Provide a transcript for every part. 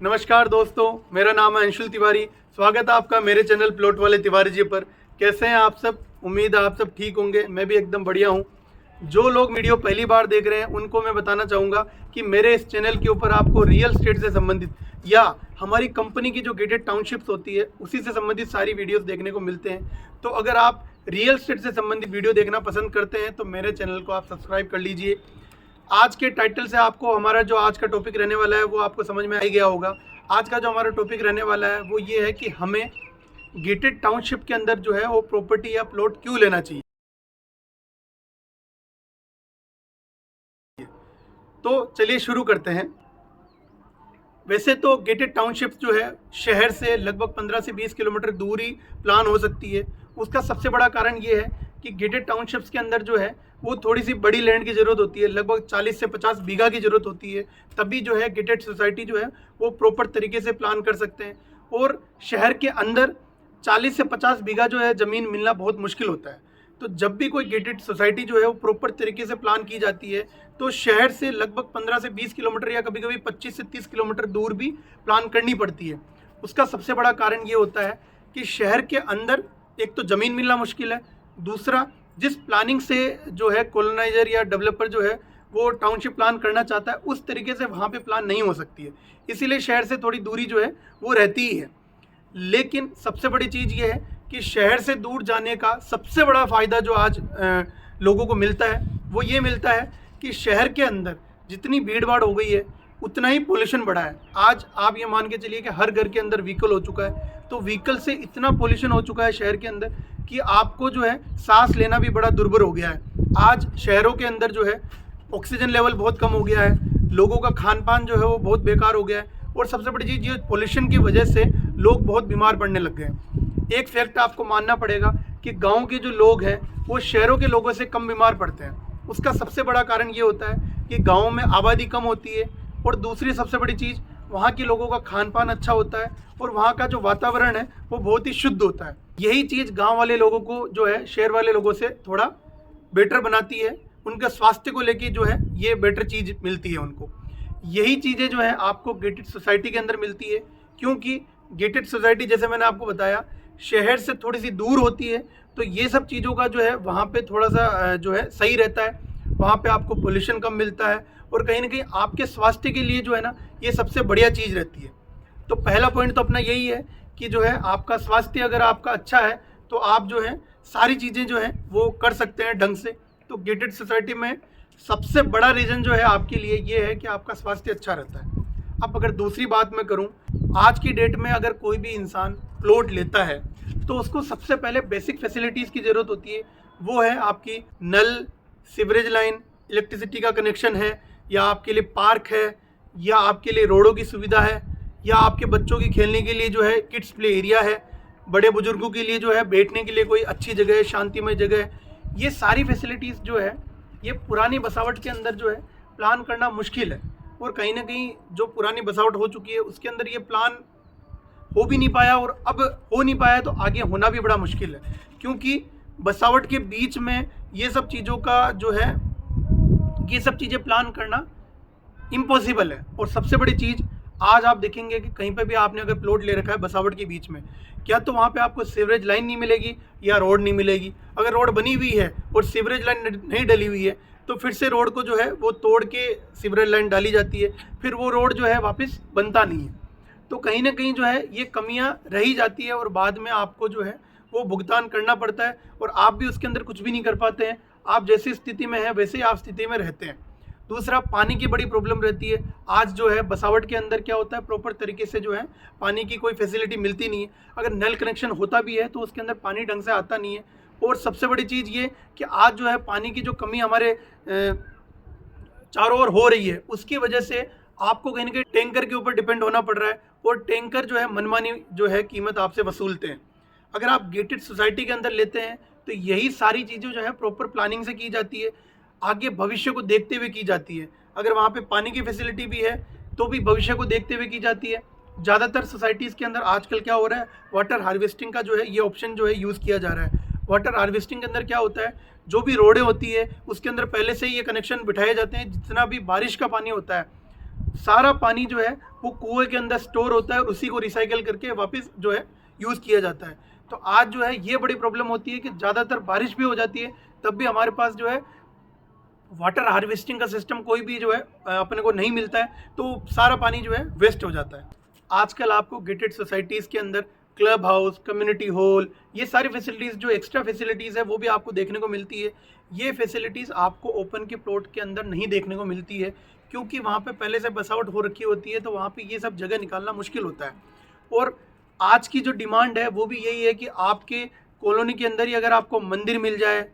नमस्कार दोस्तों, मेरा नाम है अंशुल तिवारी। स्वागत है आपका मेरे चैनल प्लॉट वाले तिवारी जी पर। कैसे हैं आप सब? उम्मीद है आप सब ठीक होंगे। मैं भी एकदम बढ़िया हूं। जो लोग वीडियो पहली बार देख रहे हैं उनको मैं बताना चाहूँगा कि मेरे इस चैनल के ऊपर आपको रियल एस्टेट से संबंधित या हमारी कंपनी की जो गेटेड टाउनशिप्स होती है उसी से संबंधित सारी वीडियोस देखने को मिलते हैं। तो अगर आप रियल एस्टेट से संबंधित वीडियो देखना पसंद करते हैं तो मेरे चैनल को आप सब्सक्राइब कर लीजिए। आज के टाइटल से आपको हमारा जो आज का टॉपिक रहने वाला है वो आपको समझ में आ ही गया होगा। आज का जो हमारा टॉपिक रहने वाला है वो ये है कि हमें गेटेड टाउनशिप के अंदर जो है वो प्रॉपर्टी या प्लॉट क्यों लेना चाहिए। तो चलिए शुरू करते हैं। वैसे तो गेटेड टाउनशिप जो है शहर से लगभग 15 से 20 किलोमीटर दूरी प्लान हो सकती है। उसका सबसे बड़ा कारण ये है कि गेटेड टाउनशिप्स के अंदर जो है वो थोड़ी सी बड़ी लैंड की ज़रूरत होती है, लगभग 40 से 50 बीघा की ज़रूरत होती है। तभी जो है गेटेड सोसाइटी जो है वो प्रॉपर तरीके से प्लान कर सकते हैं। और शहर के अंदर 40 से 50 बीघा जो है ज़मीन मिलना बहुत मुश्किल होता है। तो जब भी कोई गेटेड सोसाइटी जो है वो प्रॉपर तरीके से प्लान की जाती है तो शहर से लगभग 15 से 20 किलोमीटर या कभी कभी 25 से 30 किलोमीटर दूर भी प्लान करनी पड़ती है। उसका सबसे बड़ा कारण ये होता है कि शहर के अंदर एक तो ज़मीन मिलना मुश्किल है, दूसरा जिस प्लानिंग से जो है कॉलोनाइजर या डेवलपर जो है वो टाउनशिप प्लान करना चाहता है उस तरीके से वहाँ पे प्लान नहीं हो सकती है। इसीलिए शहर से थोड़ी दूरी जो है वो रहती ही है। लेकिन सबसे बड़ी चीज़ ये है कि शहर से दूर जाने का सबसे बड़ा फ़ायदा जो आज लोगों को मिलता है वो ये मिलता है कि शहर के अंदर जितनी भीड़ भाड़ हो गई है उतना ही पोल्यूशन बढ़ा है। आज आप ये मान के चलिए कि हर घर के अंदर व्हीकल हो चुका है। तो व्हीकल से इतना पोल्यूशन हो चुका है शहर के अंदर कि आपको जो है सांस लेना भी बड़ा दुर्भर हो गया है। आज शहरों के अंदर जो है ऑक्सीजन लेवल बहुत कम हो गया है, लोगों का खान पान जो है वो बहुत बेकार हो गया है। और सबसे बड़ी चीज़ ये पोल्यूशन की वजह से लोग बहुत बीमार पड़ने लग गए हैं। एक फैक्ट आपको मानना पड़ेगा कि गाँव के जो लोग हैं वो शहरों के लोगों से कम बीमार पड़ते हैं। उसका सबसे बड़ा कारण ये होता है कि गाँव में आबादी कम होती है और दूसरी सबसे बड़ी चीज़ वहाँ के लोगों का खान पान अच्छा होता है और वहाँ का जो वातावरण है वो बहुत ही शुद्ध होता है। यही चीज़ गांव वाले लोगों को जो है शहर वाले लोगों से थोड़ा बेटर बनाती है। उनके स्वास्थ्य को लेके जो है ये बेटर चीज़ मिलती है उनको। यही चीज़ें जो है आपको गेटेड सोसाइटी के अंदर मिलती है, क्योंकि गेटेड सोसाइटी जैसे मैंने आपको बताया शहर से थोड़ी सी दूर होती है। तो ये सब चीज़ों का जो है वहाँ पे थोड़ा सा जो है सही रहता है। वहाँ पे आपको पोल्यूशन कम मिलता है और कहीं ना कहीं आपके स्वास्थ्य के लिए जो है ना ये सबसे बढ़िया चीज़ रहती है। तो पहला पॉइंट तो अपना यही है कि जो है आपका स्वास्थ्य अगर आपका अच्छा है तो आप जो है सारी चीज़ें जो है वो कर सकते हैं ढंग से। तो गेटेड सोसाइटी में सबसे बड़ा रीज़न जो है आपके लिए ये है कि आपका स्वास्थ्य अच्छा रहता है। अब अगर दूसरी बात मैं करूं, आज की डेट में अगर कोई भी इंसान प्लॉट लेता है तो उसको सबसे पहले बेसिक फैसिलिटीज़ की ज़रूरत होती है। वो है आपकी नल, सीवरेज लाइन, इलेक्ट्रिसिटी का कनेक्शन है, या आपके लिए पार्क है, या आपके लिए रोडों की सुविधा है, या आपके बच्चों की खेलने के लिए जो है किड्स प्ले एरिया है, बड़े बुजुर्गों के लिए जो है बैठने के लिए कोई अच्छी जगह है, शांतिमय जगह है। ये सारी फैसिलिटीज़ जो है ये पुरानी बसावट के अंदर जो है प्लान करना मुश्किल है। और कहीं ना कहीं जो पुरानी बसावट हो चुकी है उसके अंदर ये प्लान हो भी नहीं पाया और अब हो नहीं पाया तो आगे होना भी बड़ा मुश्किल है, क्योंकि बसावट के बीच में ये सब चीज़ों का जो है ये सब चीज़ें प्लान करना इम्पॉसिबल है। और सबसे बड़ी चीज़ आज आप देखेंगे कि कहीं पे भी आपने अगर प्लॉट ले रखा है बसावट के बीच में, क्या तो वहाँ पे आपको सीवरेज लाइन नहीं मिलेगी या रोड नहीं मिलेगी। अगर रोड बनी हुई है और सीवरेज लाइन नहीं डली हुई है तो फिर से रोड को जो है वो तोड़ के सीवरेज लाइन डाली जाती है, फिर वो रोड जो है वापस बनता नहीं है। तो कहीं ना कहीं जो है ये कमियाँ रही जाती है और बाद में आपको जो है वो भुगतान करना पड़ता है और आप भी उसके अंदर कुछ भी नहीं कर पाते हैं। आप जैसी स्थिति में हैं वैसे ही आप स्थिति में रहते हैं। दूसरा, पानी की बड़ी प्रॉब्लम रहती है। आज जो है बसावट के अंदर क्या होता है, प्रॉपर तरीके से जो है पानी की कोई फैसिलिटी मिलती नहीं है। अगर नल कनेक्शन होता भी है तो उसके अंदर पानी ढंग से आता नहीं है। और सबसे बड़ी चीज़ ये कि आज जो है पानी की जो कमी हमारे चारों ओर हो रही है उसकी वजह से आपको कहीं ना कहीं टैंकर के ऊपर डिपेंड होना पड़ रहा है और टैंकर जो है मनमानी जो है कीमत आपसे वसूलते हैं। अगर आप गेटेड सोसाइटी के अंदर लेते हैं तो यही सारी चीज़ें जो है प्रॉपर प्लानिंग से की जाती है, आगे भविष्य को देखते हुए की जाती है। अगर वहाँ पे पानी की फैसिलिटी भी है तो भी भविष्य को देखते हुए की जाती है। ज़्यादातर सोसाइटीज़ के अंदर आजकल क्या हो रहा है, वाटर हार्वेस्टिंग का जो है ये ऑप्शन जो है यूज़ किया जा रहा है। वाटर हार्वेस्टिंग के अंदर क्या होता है, जो भी रोडें होती है उसके अंदर पहले से ही ये कनेक्शन बिठाए जाते हैं। जितना भी बारिश का पानी होता है सारा पानी जो है वो कुएं के अंदर स्टोर होता है और उसी को रिसाइकल करके वापस जो है यूज़ किया जाता है। तो आज जो है ये बड़ी प्रॉब्लम होती है कि ज़्यादातर बारिश भी हो जाती है, तब भी हमारे पास जो है वाटर हार्वेस्टिंग का सिस्टम कोई भी जो है अपने को नहीं मिलता है, तो सारा पानी जो है वेस्ट हो जाता है। आजकल आपको गेटेड सोसाइटीज़ के अंदर क्लब हाउस, कम्युनिटी हॉल, ये सारी फैसिलिटीज़ जो एक्स्ट्रा फैसिलिटीज़ है वो भी आपको देखने को मिलती है। ये फैसिलिटीज़ आपको ओपन के प्लॉट के अंदर नहीं देखने को मिलती है, क्योंकि वहाँ पे पहले से बसावट हो रखी होती है, तो वहाँ पे ये सब जगह निकालना मुश्किल होता है। और आज की जो डिमांड है वो भी यही है कि आपके कॉलोनी के अंदर ही अगर आपको मंदिर मिल जाए,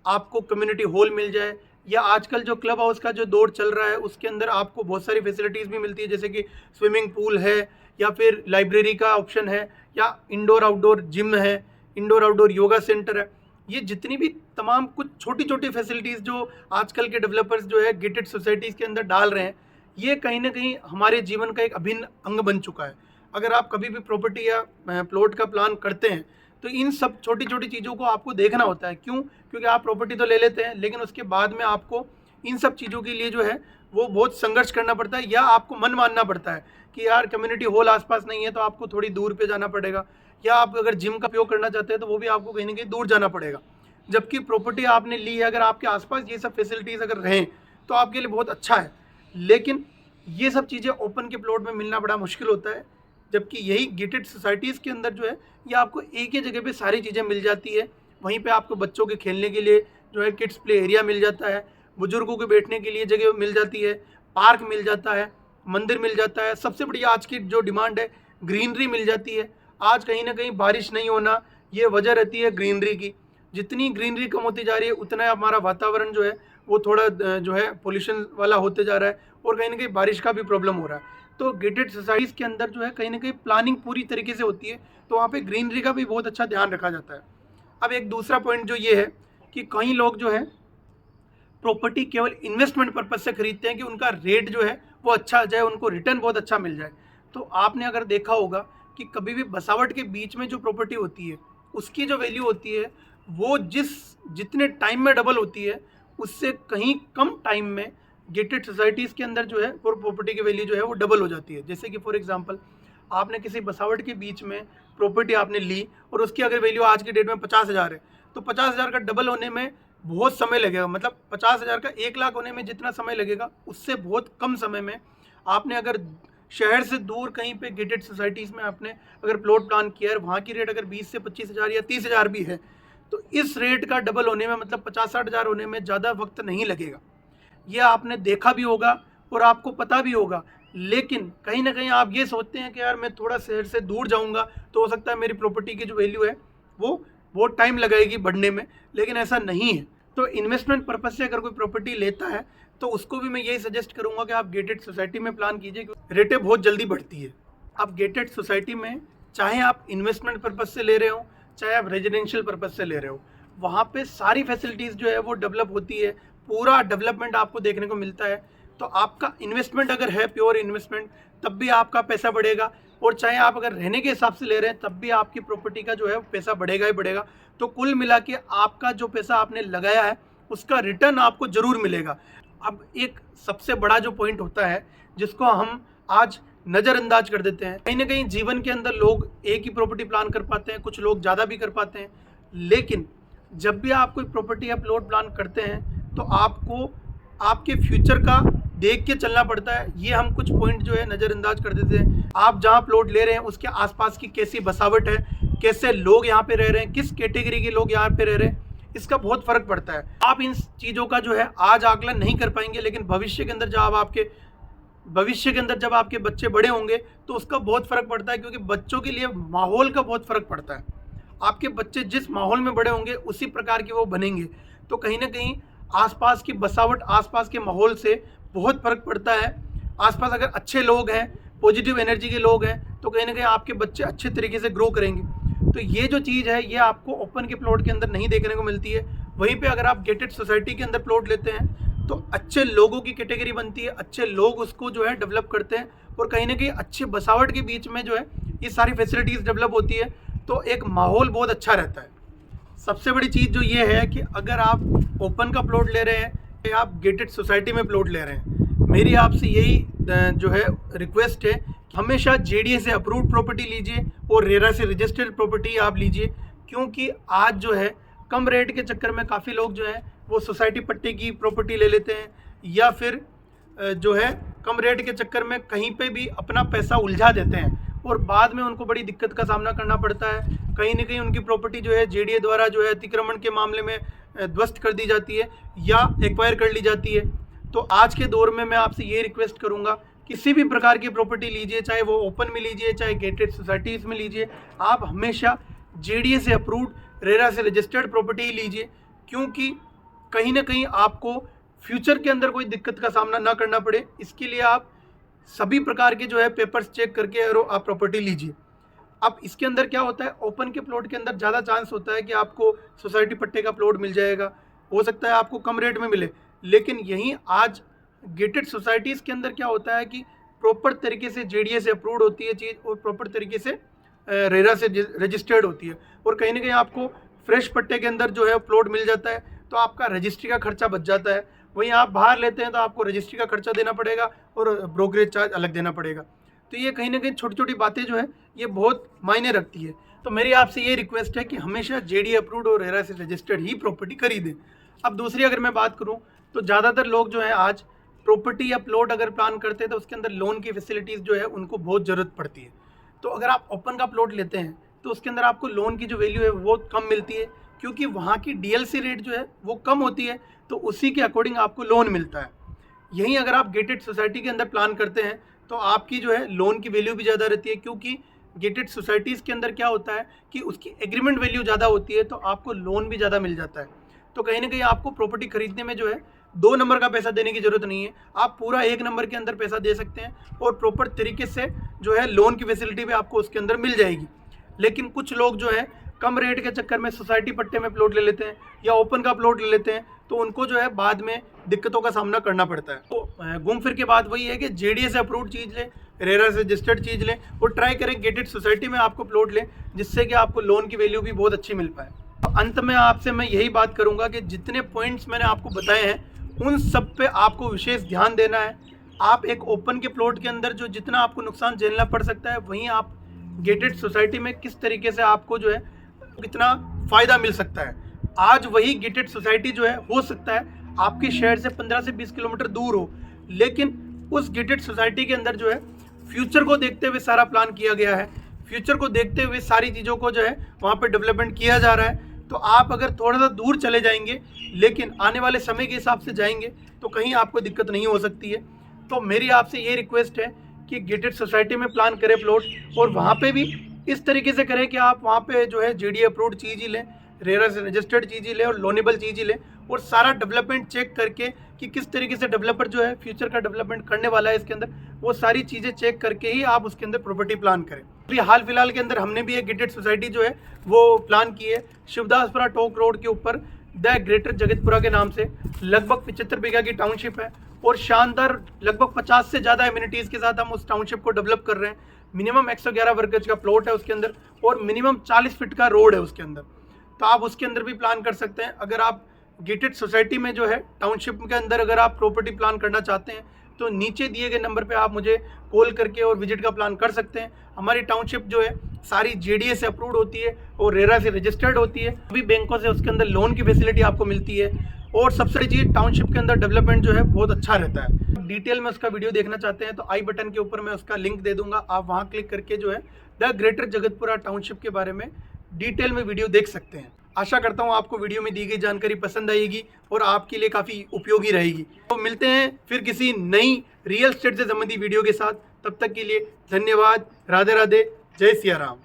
आपको कम्युनिटी हॉल मिल जाए, या आजकल जो क्लब हाउस का जो दौर चल रहा है उसके अंदर आपको बहुत सारी फैसिलिटीज़ भी मिलती है, जैसे कि स्विमिंग पूल है, या फिर लाइब्रेरी का ऑप्शन है, या इंडोर आउटडोर जिम है, इंडोर आउटडोर योगा सेंटर है। ये जितनी भी तमाम कुछ छोटी छोटी फैसिलिटीज़ जो आजकल के डेवलपर्स जो है गेटेड सोसाइटीज़ के अंदर डाल रहे हैं, ये कहीं ना कहीं हमारे जीवन का एक अभिन्न अंग बन चुका है। अगर आप कभी भी प्रॉपर्टी या प्लॉट का प्लान करते हैं तो इन सब छोटी छोटी चीज़ों को आपको देखना होता है। क्यों? क्योंकि आप प्रॉपर्टी तो ले लेते हैं, लेकिन उसके बाद में आपको इन सब चीज़ों के लिए जो है वो बहुत संघर्ष करना पड़ता है, या आपको मन मानना पड़ता है कि यार कम्युनिटी हॉल आसपास नहीं है तो आपको थोड़ी दूर पे जाना पड़ेगा, या आप अगर जिम का उपयोग करना चाहते हैं तो वो भी आपको कहीं ना कहीं दूर जाना पड़ेगा। जबकि प्रॉपर्टी आपने ली है, अगर आपके आसपास ये सब फैसिलिटीज़ अगर रहें तो आपके लिए बहुत अच्छा है। लेकिन ये सब चीज़ें ओपन के प्लॉट में मिलना बड़ा मुश्किल होता है, जबकि यही गेटेड सोसाइटीज़ के अंदर जो है ये आपको एक ही जगह पे सारी चीज़ें मिल जाती है। वहीं पे आपको बच्चों के खेलने के लिए जो है किड्स प्ले एरिया मिल जाता है, बुजुर्गों के बैठने के लिए जगह मिल जाती है, पार्क मिल जाता है, मंदिर मिल जाता है। सबसे बड़ी आज की जो डिमांड है, ग्रीनरी मिल जाती है। आज कहीं ना कहीं बारिश नहीं होना, ये वजह रहती है ग्रीनरी की। जितनी ग्रीनरी कम होती जा रही है उतना हमारा वातावरण जो है वो थोड़ा जो है पोल्यूशन वाला होते जा रहा है, और कहीं ना कहीं बारिश का भी प्रॉब्लम हो रहा है। तो गेटेड सोसाइटीज़ के अंदर जो है कहीं ना कहीं प्लानिंग पूरी तरीके से होती है, तो वहाँ पे ग्रीनरी का भी बहुत अच्छा ध्यान रखा जाता है। अब एक दूसरा पॉइंट जो ये है कि कई लोग जो है प्रॉपर्टी केवल इन्वेस्टमेंट पर्पज से खरीदते हैं कि उनका रेट जो है वो अच्छा आ जाए, उनको रिटर्न बहुत अच्छा मिल जाए। तो आपने अगर देखा होगा कि कभी भी बसावट के बीच में जो प्रॉपर्टी होती है उसकी जो वैल्यू होती है वो जितने टाइम में डबल होती है, उससे कहीं कम टाइम में गेटेड सोसाइटीज़ के अंदर जो है वो प्रॉपर्टी की वैल्यू जो है वो डबल हो जाती है। जैसे कि फॉर एग्जांपल आपने किसी बसावट के बीच में प्रॉपर्टी आपने ली और उसकी अगर वैल्यू आज की डेट में 50,000 है, तो 50,000 का डबल होने में बहुत समय लगेगा। मतलब 50,000 का 1 लाख होने में जितना समय लगेगा उससे बहुत कम समय में आपने अगर शहर से दूर कहीं पे गेटेड सोसाइटीज़ में आपने अगर प्लॉट प्लान किया है, वहाँ की रेट अगर 20 से 25,000 या 30,000 भी है, तो इस रेट का डबल होने में मतलब 50-60,000 होने में ज़्यादा वक्त नहीं लगेगा। ये आपने देखा भी होगा और आपको पता भी होगा। लेकिन कहीं ना कहीं आप ये सोचते हैं कि यार मैं थोड़ा शहर से दूर जाऊंगा तो हो सकता है मेरी प्रॉपर्टी की जो वैल्यू है वो बहुत टाइम लगाएगी बढ़ने में, लेकिन ऐसा नहीं है। तो इन्वेस्टमेंट पर्पज से अगर कोई प्रॉपर्टी लेता है तो उसको भी मैं यही सजेस्ट करूंगा कि आप गेटेड सोसाइटी में प्लान कीजिए, रेटें बहुत जल्दी बढ़ती है। आप गेटेड सोसाइटी में चाहे आप इन्वेस्टमेंट पर्पज से ले रहे हो चाहे आप रेजिडेंशियल पर्पज से ले रहे हो, वहाँ पे सारी फैसिलिटीज़ जो है वो डेवलप होती है, पूरा डेवलपमेंट आपको देखने को मिलता है। तो आपका इन्वेस्टमेंट अगर है प्योर इन्वेस्टमेंट, तब भी आपका पैसा बढ़ेगा, और चाहे आप अगर रहने के हिसाब से ले रहे हैं तब भी आपकी प्रॉपर्टी का जो है पैसा बढ़ेगा ही बढ़ेगा। तो कुल मिला के आपका जो पैसा आपने लगाया है उसका रिटर्न आपको ज़रूर मिलेगा। अब एक सबसे बड़ा जो पॉइंट होता है जिसको हम आज नज़रअंदाज कर देते हैं, कहीं ना कहीं जीवन के अंदर लोग एक ही प्रॉपर्टी प्लान कर पाते हैं, कुछ लोग ज़्यादा भी कर पाते हैं। लेकिन जब भी आप कोई प्रॉपर्टी या प्लॉट प्लान करते हैं तो आपको आपके फ्यूचर का देख के चलना पड़ता है। ये हम कुछ पॉइंट जो है नज़रअंदाज कर देते हैं। आप जहाँ प्लॉट ले रहे हैं उसके आसपास की कैसी बसावट है, कैसे लोग यहाँ पे रह रहे हैं, किस कैटेगरी के लोग यहाँ पे रह रहे हैं, इसका बहुत फ़र्क पड़ता है। आप इन चीज़ों का जो है आज आकलन नहीं कर पाएंगे, लेकिन भविष्य के अंदर जब आपके बच्चे बड़े होंगे तो उसका बहुत फ़र्क पड़ता है, क्योंकि बच्चों के लिए माहौल का बहुत फ़र्क पड़ता है। आपके बच्चे जिस माहौल में बड़े होंगे उसी प्रकार के वो बनेंगे। तो कहीं ना कहीं आसपास की बसावट, आसपास के माहौल से बहुत फ़र्क पड़ता है। आसपास अगर अच्छे लोग हैं, पॉजिटिव एनर्जी के लोग हैं, तो कहीं ना कहीं आपके बच्चे अच्छे तरीके से ग्रो करेंगे। तो ये जो चीज़ है ये आपको ओपन के प्लॉट के अंदर नहीं देखने को मिलती है। वहीं पे अगर आप गेटेड सोसाइटी के अंदर प्लॉट लेते हैं तो अच्छे लोगों की कैटेगरी बनती है, अच्छे लोग उसको जो है डेवलप करते हैं, और कहीं ना कहीं अच्छे बसावट के बीच में जो है ये सारी फैसिलिटीज़ डेवलप होती है, तो एक माहौल बहुत अच्छा रहता है। सबसे बड़ी चीज़ जो ये है कि अगर आप ओपन का प्लॉट ले रहे हैं या आप गेटेड सोसाइटी में प्लॉट ले रहे हैं, मेरी आपसे यही जो है रिक्वेस्ट है कि हमेशा जेडीए से अप्रूव्ड प्रॉपर्टी लीजिए और रेरा से रजिस्टर्ड प्रॉपर्टी आप लीजिए, क्योंकि आज जो है कम रेट के चक्कर में काफ़ी लोग जो है वो सोसाइटी पट्टे की प्रॉपर्टी ले लेते हैं, या फिर जो है कम रेट के चक्कर में कहीं पे भी अपना पैसा उलझा देते हैं और बाद में उनको बड़ी दिक्कत का सामना करना पड़ता है। कहीं ना कहीं उनकी प्रॉपर्टी जो है जेडीए द्वारा जो है अतिक्रमण के मामले में ध्वस्त कर दी जाती है या एक्वायर कर ली जाती है। तो आज के दौर में मैं आपसे ये रिक्वेस्ट करूँगा, किसी भी प्रकार की प्रॉपर्टी लीजिए, चाहे वो ओपन में लीजिए चाहे गेटेड सोसाइटीज़ में लीजिए, आप हमेशा जेडीए से अप्रूव्ड रेरा से रजिस्टर्ड प्रॉपर्टी ही लीजिए, क्योंकि कहीं ना कहीं आपको फ्यूचर के अंदर कोई दिक्कत का सामना ना करना पड़े। इसके लिए आप सभी प्रकार के जो है पेपर्स चेक करके और आप प्रॉपर्टी लीजिए। अब इसके अंदर क्या होता है, ओपन के प्लॉट के अंदर ज़्यादा चांस होता है कि आपको सोसाइटी पट्टे का प्लॉट मिल जाएगा, हो सकता है आपको कम रेट में मिले, लेकिन यहीं आज गेटेड सोसाइटीज़ के अंदर क्या होता है कि प्रॉपर तरीके से जेडीए से अप्रूव्ड होती है चीज़ और प्रॉपर तरीके से रेरा से रजिस्टर्ड होती है, और कहीं ना कहीं आपको फ्रेश पट्टे के अंदर जो है प्लॉट मिल जाता है, तो आपका रजिस्ट्री का खर्चा बच जाता है। वहीं आप बाहर लेते हैं तो आपको रजिस्ट्री का खर्चा देना पड़ेगा और ब्रोकरेज चार्ज अलग देना पड़ेगा। तो ये कहीं ना कहीं छोटी छोटी बातें जो है ये बहुत मायने रखती है। तो मेरी आपसे ये रिक्वेस्ट है कि हमेशा जेडीए अप्रूव्ड और रेरा से रजिस्टर्ड ही प्रॉपर्टी खरीदें। अब दूसरी अगर मैं बात करूँ तो ज़्यादातर लोग जो है आज प्रॉपर्टी या प्लॉट अगर प्लान करते हैं तो उसके अंदर लोन की फैसिलिटीज़ जो है उनको बहुत ज़रूरत पड़ती है। तो अगर आप ओपन का प्लॉट लेते हैं तो उसके अंदर आपको लोन की जो वैल्यू है वो कम मिलती है, क्योंकि वहाँ की डीएलसी रेट जो है वो कम होती है, तो उसी के अकॉर्डिंग आपको लोन मिलता है। यहीं अगर आप गेटेड सोसाइटी के अंदर प्लान करते हैं तो आपकी जो है लोन की वैल्यू भी ज़्यादा रहती है, क्योंकि गेटेड सोसाइटीज़ के अंदर क्या होता है कि उसकी एग्रीमेंट वैल्यू ज़्यादा होती है, तो आपको लोन भी ज़्यादा मिल जाता है। तो कहीं ना कहीं आपको प्रॉपर्टी खरीदने में जो है 2 नंबर का पैसा देने की ज़रूरत नहीं है, आप पूरा 1 नंबर के अंदर पैसा दे सकते हैं और प्रॉपर तरीके से जो है लोन की फैसिलिटी भी आपको उसके अंदर मिल जाएगी। लेकिन कुछ लोग जो है कम रेट के चक्कर में सोसाइटी पट्टे में प्लॉट ले लेते हैं या ओपन का प्लॉट ले लेते हैं, तो उनको जो है बाद में दिक्कतों का सामना करना पड़ता है। तो घूम फिर के बात वही है कि जेडीए से अप्रूव्ड चीज़ लें, रेरा से रजिस्टर्ड चीज़ लें और ट्राई करें गेटेड सोसाइटी में आपको प्लॉट लें, जिससे कि आपको लोन की वैल्यू भी बहुत अच्छी मिल पाए। तो अंत में आपसे मैं यही बात करूँगा कि जितने पॉइंट्स मैंने आपको बताए हैं उन सब पे आपको विशेष ध्यान देना है। आप एक ओपन के प्लॉट के अंदर जो जितना आपको नुकसान झेलना पड़ सकता है, वहीं आप गेटेड सोसाइटी में किस तरीके से आपको जो है कितना फ़ायदा मिल सकता है। आज वही गेटेड सोसाइटी जो है हो सकता है आपके शहर से 15 से 20 किलोमीटर दूर हो, लेकिन उस गेटेड सोसाइटी के अंदर जो है फ्यूचर को देखते हुए सारा प्लान किया गया है, फ्यूचर को देखते हुए सारी चीज़ों को जो है वहाँ पे डेवलपमेंट किया जा रहा है। तो आप अगर थोड़ा सा दूर चले जाएंगे लेकिन आने वाले समय के हिसाब से जाएंगे तो कहीं आपको दिक्कत नहीं हो सकती है। तो मेरी आपसे ये रिक्वेस्ट है कि गेटेड सोसाइटी में प्लान करें प्लॉट, और वहाँ पे भी इस तरीके से करें कि आप वहाँ पे जो है जेडीए अप्रूव्ड चीज़ ही लें, रेरा से रजिस्टर्ड चीज़ ही लें और लोनेबल चीज़ ही लें, और सारा डेवलपमेंट चेक करके कि किस तरीके से डेवलपर जो है फ्यूचर का डेवलपमेंट करने वाला है इसके अंदर, वो सारी चीज़ें चेक करके ही आप उसके अंदर प्रॉपर्टी प्लान करें। अभी हाल फिलहाल के अंदर हमने भी एक गेटेड सोसाइटी जो है वो प्लान की है शिवदासपुरा टोक रोड के ऊपर द ग्रेटर जगतपुरा के नाम से। लगभग 75 बीघा की टाउनशिप है और शानदार लगभग 50 से ज़्यादा एमिनिटीज़ के साथ हम उस टाउनशिप को डेवलप कर रहे हैं। मिनिमम 111 वर्ग गज का प्लॉट है उसके अंदर और मिनिमम 40 फीट का रोड है उसके अंदर, तो आप उसके अंदर भी प्लान कर सकते हैं। अगर आप गेटेड सोसाइटी में जो है टाउनशिप के अंदर अगर आप प्रॉपर्टी प्लान करना चाहते हैं तो नीचे दिए गए नंबर पे आप मुझे कॉल करके और विजिट का प्लान कर सकते हैं। हमारी टाउनशिप जो है सारी जेडीए से अप्रूव्ड होती है और रेरा से रजिस्टर्ड होती है। अभी बैंकों से उसके अंदर लोन की फैसिलिटी आपको मिलती है, और सबसे बड़ी चीज़ टाउनशिप के अंदर डेवलपमेंट जो है बहुत अच्छा रहता है। डिटेल में उसका वीडियो देखना चाहते हैं तो आई बटन के ऊपर मैं उसका लिंक दे दूंगा, आप वहाँ क्लिक करके जो है द ग्रेटर जगतपुरा टाउनशिप के बारे में डिटेल में वीडियो देख सकते हैं। आशा करता हूँ आपको वीडियो में दी गई जानकारी पसंद आएगी और आपके लिए काफ़ी उपयोगी रहेगी। तो मिलते हैं फिर किसी नई रियल एस्टेट से संबंधी वीडियो के साथ, तब तक के लिए धन्यवाद। राधे राधे, जय सिया राम।